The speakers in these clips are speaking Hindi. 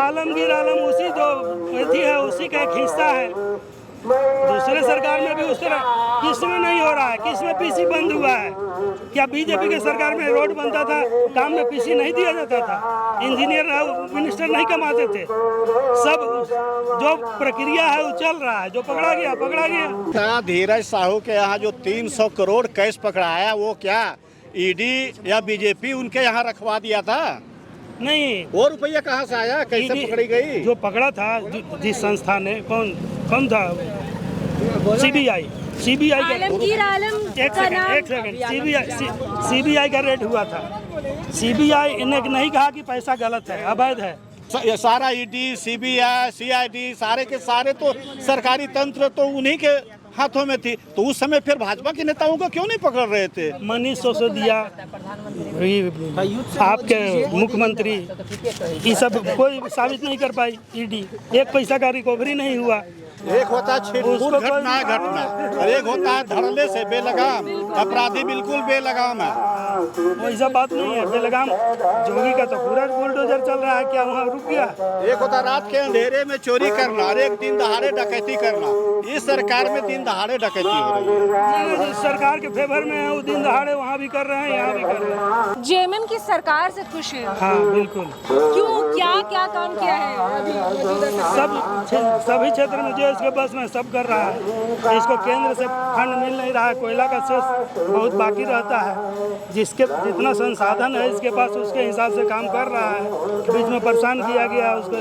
आलमगीर आलम उसी दो अथी है, उसी का एक हिस्सा है। दूसरे सरकार में भी उस तरह किस में नहीं हो रहा है, किस में पीसी बंद हुआ है? क्या बीजेपी के सरकार में रोड बनता था, काम में पीसी नहीं दिया जाता था? इंजीनियर मिनिस्टर नहीं कमाते थे? सब जो प्रक्रिया है वो चल रहा है, जो पकड़ा गया पकड़ा गया। धीरज साहू के यहाँ जो 300 करोड़ कैश पकड़ाया, वो क्या ईडी या बीजेपी उनके यहाँ रखवा दिया था? नहीं, वो रुपया कहाँ से आया, कैसे पकड़ी गई? जो पकड़ा था जिस संस्था ने, कौन था? सीबीआई का आलमगीर आलम का नाम। एक सेकंड, सीबीआई का रेड हुआ था। सीबीआई ने नहीं कहा कि पैसा गलत है, अवैध है। ये सारा ईडी, सीबीआई, सीआईडी सारे के सारे तो सरकारी तंत्र तो उन्हीं के हाथों में थी। तो उस समय फिर भाजपा के नेताओं को क्यों नहीं पकड़ रहे थे? मनीष सिसोदिया, आपके मुख्यमंत्री, ये सब कोई साबित नहीं कर पाई ईडी। एक पैसा का रिकवरी नहीं हुआ। एक होता है छिटपुट घटना और एक होता है धड़ल्ले से बेलगाम। अपराधी बिल्कुल बेलगाम है। वैसा बात नहीं है बेलगाम। जोगी का तो पूरा बुलडोजर चल रहा है, क्या वहाँ रुक गया? एक होता रात के अंधेरे में चोरी करना और एक दिन दहाड़े डकैती करना। इस सरकार में दिन दहाड़े डकैती हो रही है। जिस सरकार के फेवर में है वो दिन दहाड़े वहाँ भी कर रहे हैं, यहाँ भी कर रहे हैं। जेएमएम की सरकार से खुश है? हाँ बिल्कुल। क्यों, क्या क्या काम किया है अभी? सभी क्षेत्र में जो इसके बस में सब कर रहा है। इसको केंद्र से फंड मिल नहीं रहा है, कोयला का शेष बहुत बाकी रहता है। जिसके जितना संसाधन है इसके पास, उसके हिसाब से काम कर रहा है। बीच में परेशान किया गया उसको।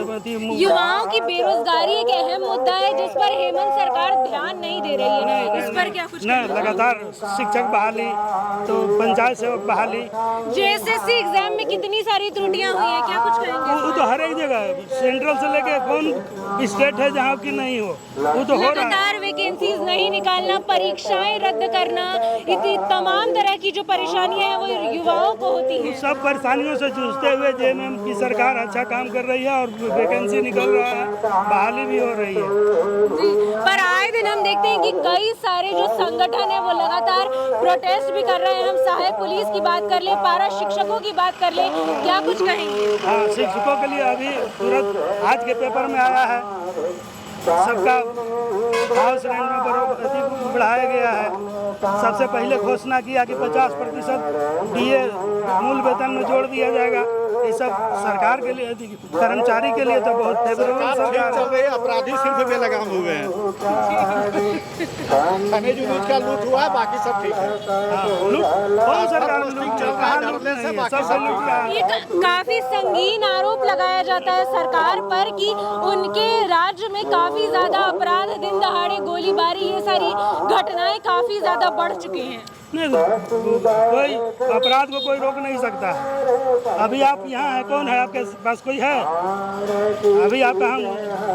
युवाओं की बेरोजगारी एक अहम मुद्दा है जिस पर हेमंत सरकार ध्यान नहीं दे रही है। इस पर क्या कुछ? नहीं, लगातार शिक्षक बहाली, तो पंचायत सेवक बहाली। जेएसएससी एग्जाम में कितनी सारी त्रुटियां हुई है, क्या कुछ कहेंगे? वो तो हर एक जगह है। सेंट्रल से लेके कौन स्टेट है जहाँ की नहीं हो, वो तो हो रहा है। लगातार वैकेंसीज नहीं निकालना, परीक्षाएं रद्द करना, इतनी तमाम तरह की जो परेशानियां हैं वो युवाओं को होती है। सब परेशानियों से जूझते हुए जेएमएम की सरकार अच्छा काम कर रही है और वैकेंसी निकल रहा है, बहाली भी हो रही है। जी, पर आए दिन हम देखते हैं कि कई सारे जो संगठन है वो लगातार प्रोटेस्ट भी कर रहे हैं। हम सहायक पुलिस की बात कर ले, पारा शिक्षकों की बात कर ले, क्या कुछ कहेंगे? हाँ, शिक्षकों के लिए अभी तुरंत आज के पेपर में आया है, सबका हाउस रेंट में बढ़ाया गया है। सबसे पहले घोषणा किया कि 50% डीए मूल वेतन में जोड़ दिया जाएगा। ये सब सरकार के लिए, कर्मचारी के लिए तो बहुत फेवरेबल सरकार चल रही है। अपराधी सिर्फ बेलगाम हुए हैं। खनिज यूनिट का लूट हुआ है, बाकी सब ठीक है। कौन सरकार में लूट चल रहा है, धड़ल्ले से बाकी सब लूट रहा है। ये काफी संगीन आरोप लगाया जाता है सरकार पर कि उनके राज्य में काफी ज्यादा अपराध, दिन दहाड़े गोलीबारी, ये सारी घटनाएं काफी ज्यादा बढ़ चुकी हैं। नहीं, कोई अपराध को कोई रोक नहीं सकता। अभी आप यहाँ हैं, कौन है आपके पास? कोई है? अभी आप हम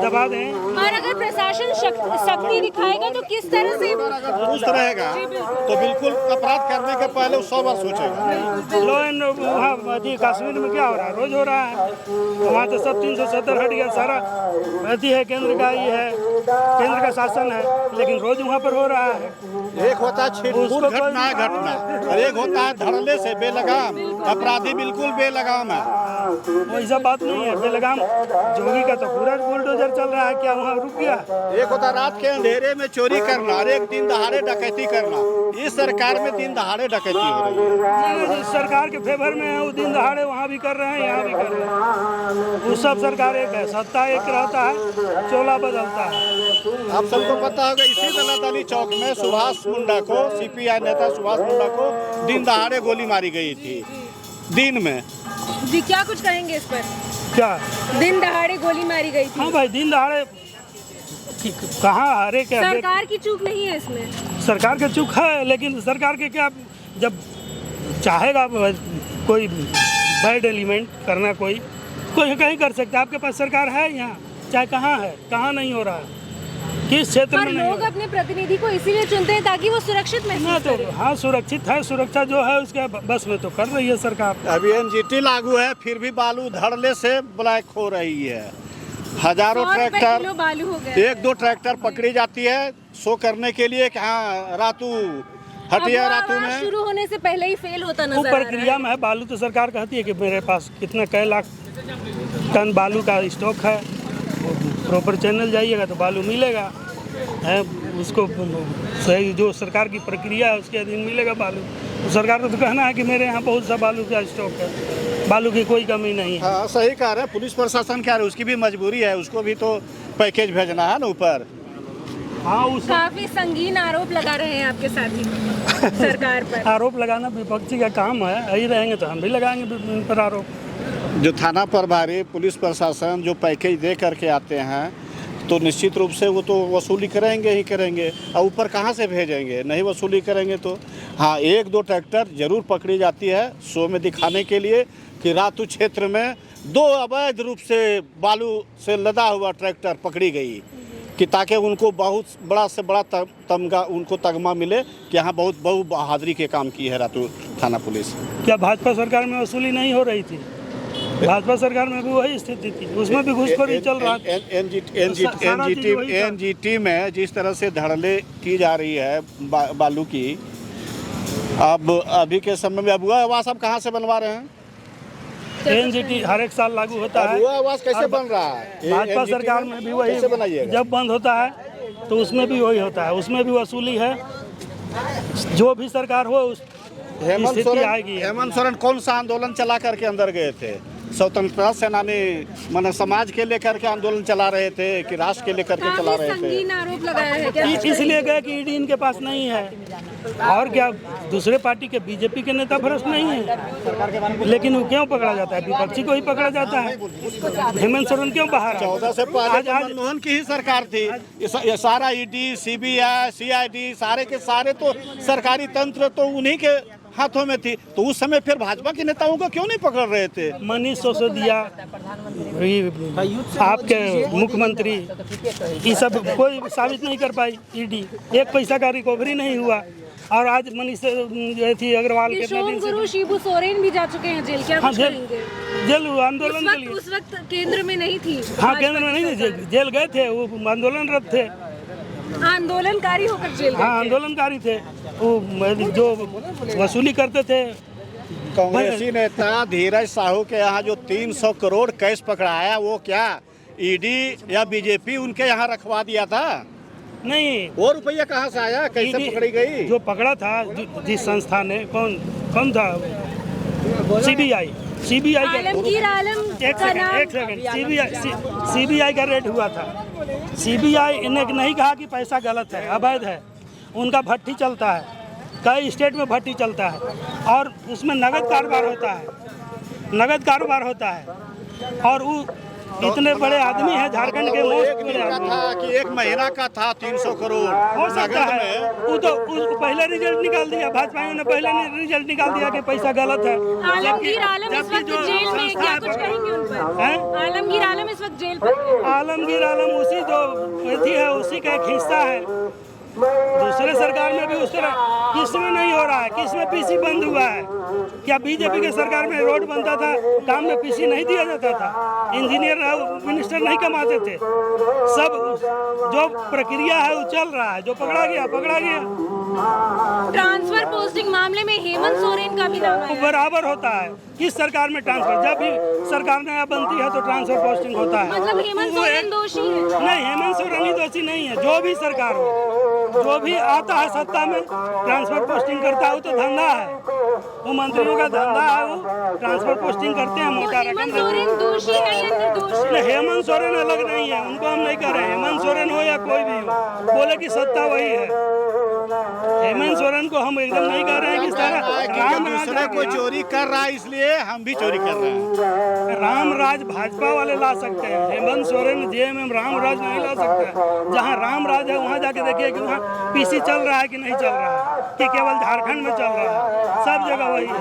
दबा दें। और अगर प्रशासन शक्ति दिखाएगा तो किस तरह से दुरुस्त रहेगा तो बिल्कुल अपराध करने के पहले 100 बार सोचेगा। लो एंड वहाँ कश्मीर में क्या हो रहा है? रोज हो रहा है। वहाँ तो सब 370 हट गया, सारा अति है, केंद्र का ये है, केंद्र का शासन है, लेकिन रोज वहाँ पर हो रहा है। एक होता है छिटपुट घटना और एक होता है धड़ल्ले से बेलगाम। अपराधी बिल्कुल बेलगाम है। वैसा बात नहीं है बेलगाम। जोगी का तो पूरा बुलडोजर चल रहा है, क्या वहाँ रुक गया? एक होता रात के अंधेरे में चोरी करना और एक दिन दहाड़े डकैती करना। इस सरकार में दिन दहाड़े डकैती हो रही है। जिस सरकार के फेवर में है वो दिन दहाड़े वहाँ भी कर रहे हैं, यहाँ भी कर रहे हैं। वो सब सरकार एक है, सत्ता एक रहता है, चोला बदलता है। आप सबको पता होगा, इसी दलादली चौक में सुभाष मुंडा को, सीपीआई नेता सुभाष मुंडा को दिन दहाड़े गोली मारी गई थी, दिन में। जी, क्या कुछ कहेंगे इस पर? क्या दिन दहाड़े गोली मारी गई थी? हाँ भाई, दिन दहाड़े कहाँ? हरे क्या सरकार की चूक नहीं है इसमें? सरकार की चूक है, लेकिन सरकार के क्या, जब चाहेगा कोई बैड एलिमेंट करना, कोई कहीं कर सकता है। आपके पास सरकार है यहाँ, चाहे कहाँ है, कहाँ नहीं हो रहा है, किस क्षेत्र में नहीं। लोग अपने प्रतिनिधि को इसीलिए चुनते हैं ताकि वो सुरक्षित महसूस करे। हाँ, सुरक्षित है, सुरक्षा जो है उसके बस में तो कर रही है सरकार। अभी एनजीटी लागू है, फिर भी बालू धड़ल्ले से ब्लैक हो रही है। हजारों ट्रैक्टर, बालू हो गया। 1-2 ट्रैक्टर पकड़ी जाती है शो करने के लिए कि हाँ रातू हटिया, रातू में शुरू होने से पहले ही फेल होता नजर वो आ रहा है। प्रक्रिया में है। बालू तो सरकार कहती है कि मेरे पास कितना कई लाख टन बालू का स्टॉक है। प्रॉपर चैनल जाइएगा तो बालू मिलेगा है, उसको सही जो सरकार की प्रक्रिया है उसके अधीन मिलेगा बालू। तो सरकार को तो कहना है कि मेरे यहाँ बहुत सा बालू का स्टॉक है, बालू की कोई कमी नहीं है। हाँ सही कह रहे हैं, पुलिस प्रशासन क्या है, उसकी भी मजबूरी है, उसको भी तो पैकेज भेजना है ना ऊपर। हाँ उस काफी संगीन आरोप लगा रहे हैं आपके साथी सरकार पर। आरोप लगाना विपक्षी का काम है, यही रहेंगे तो हम भी लगाएंगे उन पर आरोप। जो थाना प्रभारी पुलिस प्रशासन जो पैकेज दे करके आते हैं तो निश्चित रूप से वो तो वसूली करेंगे ही करेंगे, और ऊपर कहाँ से भेजेंगे, नहीं वसूली करेंगे तो। हाँ, एक दो ट्रैक्टर जरूर पकड़ी जाती है शो में दिखाने के लिए कि रातू क्षेत्र में 2 अवैध रूप से बालू से लदा हुआ ट्रैक्टर पकड़ी गई, कि ताकि उनको बहुत बड़ा से बड़ा तमगा उनको तगमा मिले कि यहाँ बहुत बहादुरी के काम की है रातू थाना पुलिस। क्या भाजपा सरकार में वसूली नहीं हो रही थी? भाजपा सरकार में भी वही स्थिति थी, उसमें भी घूसखोरी चल रहा था। एनजीटी में जिस तरह से धड़ल्ले की जा रही है बालू की, अब अभी के समय में अबुआ आवास अब कहाँ से बनवा रहे हैं? एनजीटी हर एक साल लागू होता है। अबुआ आवास कैसे बन रहा है? भाजपा सरकार में भी वही, जब बंद होता है तो उसमें भी वही होता है, उसमें भी वसूली है। जो भी सरकार हो उस स्थिति आएगी। हेमंत सोरेन कौन सा आंदोलन चला करके अंदर गए थे? स्वतंत्रता सेनानी माने समाज के लेकर के आंदोलन चला रहे थे कि राष्ट्र के लेकर के चला रहे थे? संगीन आरोप लगाया है क्या? इसलिए गए कि ईडी इनके पास नहीं है, और क्या दूसरे पार्टी के बीजेपी के नेता भ्रष्ट नहीं है, लेकिन वो क्यों पकड़ा जाता है? विपक्षी को ही पकड़ा जाता है। हेमंत सोरेन क्यों बाहर? 14 से पहले मनमोहन की ही सरकार थी। ये सारा ईडी, सीबीआई, सीआईडी सारे के सारे तो सरकारी तंत्र तो उन्हीं के हाथों में थी, तो उस समय फिर भाजपा के नेताओं को क्यों नहीं पकड़ रहे थे? मनीष सिसोदिया, आपके मुख्यमंत्री, ये सब कोई साबित नहीं कर पाई ईडी, एक पैसा का रिकवरी नहीं हुआ। और आज मनीष जो थी अग्रवाल के गुरु शिबू सोरेन भी जा चुके हैं जेल, क्या कुछ करेंगे? जेल आंदोलन के लिए उस वक्त केंद्र में नहीं थी। हाँ, केंद्र में नहीं थे, जेल गए थे, वो आंदोलनरत थे, आंदोलनकारी होकर जेल गए। हाँ, आंदोलनकारी थे, वो जो वसूली करते थे। कांग्रेसी नेता धीरज साहू के यहाँ जो 300 करोड़ कैश पकड़ाया, वो क्या ईडी या बीजेपी उनके यहाँ रखवा दिया था? नहीं, वो रुपया कहाँ से आया, कैसे पकड़ी गई? जो पकड़ा था जिस संस्था ने, कौन था? सीबीआई का। आलमगीर आलम का नाम। एक सेकंड, सीबीआई का रेड हुआ था। सीबीआई ने नहीं कहा कि पैसा गलत है, अवैध है, उनका भट्टी चलता है, कई स्टेट में भट्टी चलता है, और उसमें नगद कारोबार होता है, और वो इतने बड़े आदमी हैं झारखंड के मोस्ट बड़े आदमी था कि 1 महीना का था 300 करोड़ हो सकता है। वो तो पहले रिजल्ट निकाल दिया, भाजपा ने पहले रिजल्ट निकाल दिया कि पैसा गलत है। आलमगीर आलम इस वक्त जेल में, क्या कुछ कहेंगे उन पर? आलमगीर आलम इस वक्त जेल पर। आलमगीर आलम उसी जो अथी है उसी का एक हिस्सा है। दूसरे सरकार में भी उस तरह किस में नहीं हो रहा है, किस में पीसी बंद हुआ है? क्या बीजेपी के सरकार में रोड बनता था, काम में पीसी नहीं दिया जाता था, इंजीनियर मिनिस्टर नहीं कमाते थे? सब जो प्रक्रिया है वो चल रहा है, जो पकड़ा गया। ट्रांसफर पोस्टिंग मामले में हेमंत सोरेन का भी नाम है। बराबर होता है, किस सरकार में ट्रांसफर, जब भी सरकार नया बनती है तो ट्रांसफर पोस्टिंग होता है। मतलब हेमंत सोरेन दोषी है? नहीं, हेमंत सोरेन ही दोषी नहीं है। जो भी सरकार हो, जो भी आता है सत्ता में ट्रांसफर पोस्टिंग करता है, वो तो धंधा है, वो मंत्रियों का धंधा है, वो ट्रांसफर पोस्टिंग करते हैं मोटा रकम। हेमंत सोरेन दोषी है या निर्दोष? हेमंत सोरेन अलग नहीं है, उनको हम नहीं कह रहे। हेमंत सोरेन हो या कोई भी हो, बोले कि सत्ता वही है। हेमंत सोरेन को हम एकदम नहीं कह रहे हैं कि सारा राम दूसरे को चोरी कर रहा है इसलिए हम भी चोरी कर रहे हैं। राम राज भाजपा वाले ला सकते हैं, हेमंत सोरेन जेएमएम राम राज नहीं ला सकते। जहाँ राम राज है वहाँ जाके देखिए कि वहाँ पीसी चल रहा है कि नहीं चल रहा है, कि केवल झारखंड में चल रहा है, सब जगह वही है।